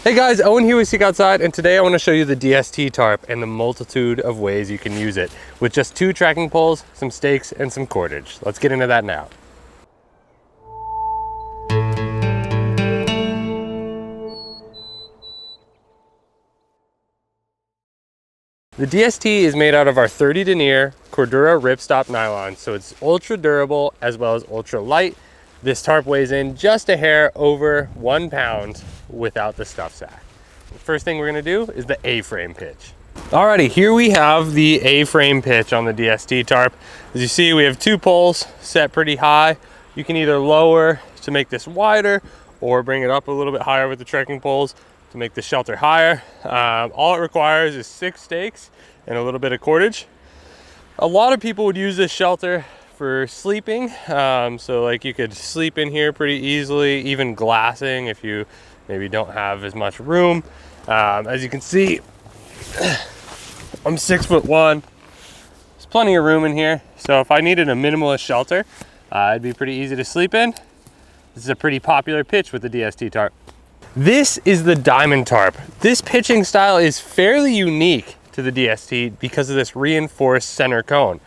Hey guys, Owen here with Seek Outside, and today I want to show you the DST tarp and the multitude of ways you can use it with just 2 trekking poles, some stakes, and some cordage. Let's get into that now. The DST is made out of our 30 denier Cordura ripstop nylon, so it's ultra durable as well as ultra light. This tarp weighs in just a hair over 1 pound without the stuff sack. First thing we're gonna do is the A-frame pitch. Alrighty, here we have the A-frame pitch on the DST tarp. As you see, we have 2 poles set pretty high. You can either lower to make this wider or bring it up a little bit higher with the trekking poles to make the shelter higher. All it requires is 6 stakes and a little bit of cordage. A lot of people would use this shelter for sleeping. So like you could sleep in here pretty easily, even glassing if you maybe don't have as much room. As you can see, I'm 6'1". There's plenty of room in here. So if I needed a minimalist shelter, it'd be pretty easy to sleep in. This is a pretty popular pitch with the DST tarp. This is the diamond tarp. This pitching style is fairly unique to the DST because of this reinforced center cone.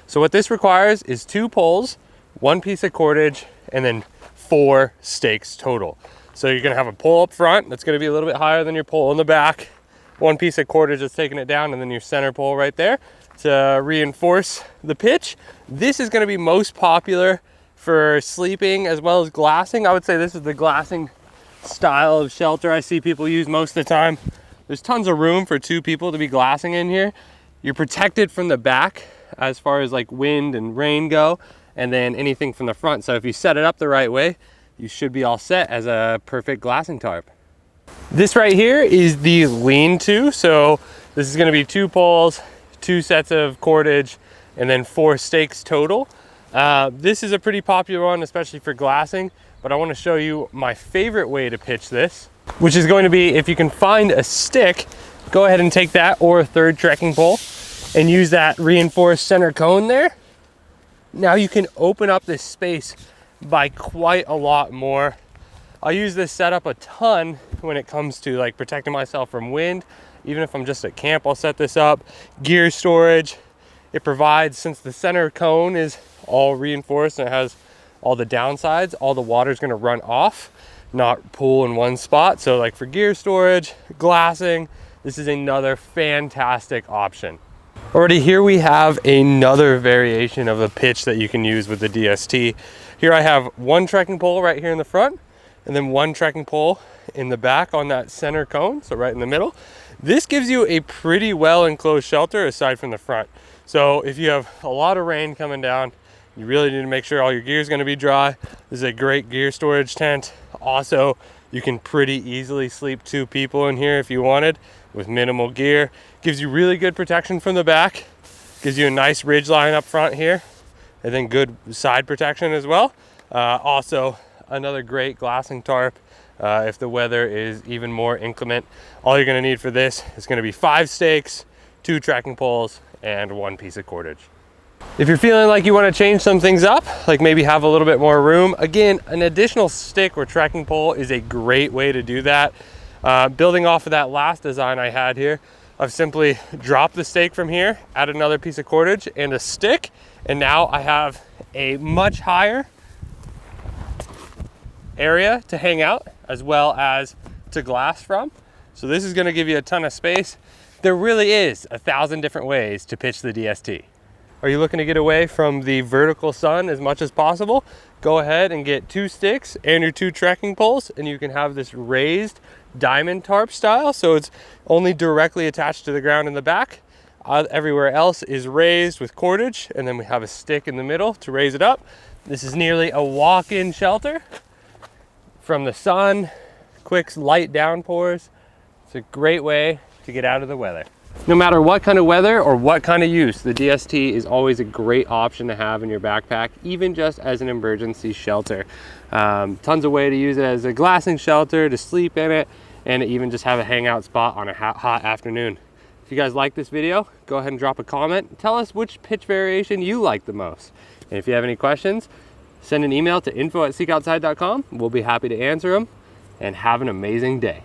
So what this requires is 2 poles, 1 piece of cordage, and then 4 stakes total. So you're gonna have a pole up front that's gonna be a little bit higher than your pole in the back, 1 piece of cordage that's taking it down, and then your center pole right there to reinforce the pitch. This is gonna be most popular for sleeping as well as glassing. I would say this is the glassing style of shelter I see people use most of the time. There's tons of room for 2 people to be glassing in here. You're protected from the back as far as like wind and rain go, and then anything from the front. So if you set it up the right way, you should be all set as a perfect glassing tarp. This right here is the lean-to. So this is gonna be 2 poles, 2 sets of cordage, and then 4 stakes total. This is a pretty popular one, especially for glassing, but I wanna show you my favorite way to pitch this, which is going to be, if you can find a stick, go ahead and take that or a 3rd trekking pole and use that reinforced center cone there. Now you can open up this space by quite a lot more. I use this setup a ton when it comes to like protecting myself from wind. Even if I'm just at camp, I'll set this up. Gear storage. It provides, since the center cone is all reinforced and it has all the downsides, all the water is going to run off, not pool in one spot. So like for gear storage, glassing, this is another fantastic option. Already, here we have another variation of a pitch that you can use with the DST. Here I have 1 trekking pole right here in the front, and then 1 trekking pole in the back on that center cone, so right in the middle. This gives you a pretty well enclosed shelter aside from the front. So if you have a lot of rain coming down, you really need to make sure all your gear is going to be dry. This is a great gear storage tent. Also, you can pretty easily sleep 2 people in here if you wanted with minimal gear. Gives you really good protection from the back. Gives you a nice ridge line up front here, and then good side protection as well. Also, another great glassing tarp if the weather is even more inclement. All you're gonna need for this is gonna be 5 stakes, 2 trekking poles, and 1 piece of cordage. If you're feeling like you want to change some things up, like maybe have a little bit more room, again, an additional stick or trekking pole is a great way to do that. Building off of that last design I had here, I've simply dropped the stake from here, added another piece of cordage and a stick, and now I have a much higher area to hang out as well as to glass from. So this is going to give you a ton of space. There really is 1,000 different ways to pitch the DST. Are you looking to get away from the vertical sun as much as possible? Go ahead and get 2 sticks and your 2 trekking poles, and you can have this raised diamond tarp style. So it's only directly attached to the ground in the back. Everywhere else is raised with cordage, and then we have a stick in the middle to raise it up. This is nearly a walk-in shelter from the sun, quick light downpours. It's a great way to get out of the weather. No matter what kind of weather or what kind of use, the DST is always a great option to have in your backpack, even just as an emergency shelter. Tons of way to use it as a glassing shelter, to sleep in it, and even just have a hangout spot on a hot afternoon. If you guys like this video, go ahead and drop a comment. Tell us which pitch variation you like the most. And if you have any questions, send an email to info@seekoutside.com. We'll be happy to answer them, and have an amazing day.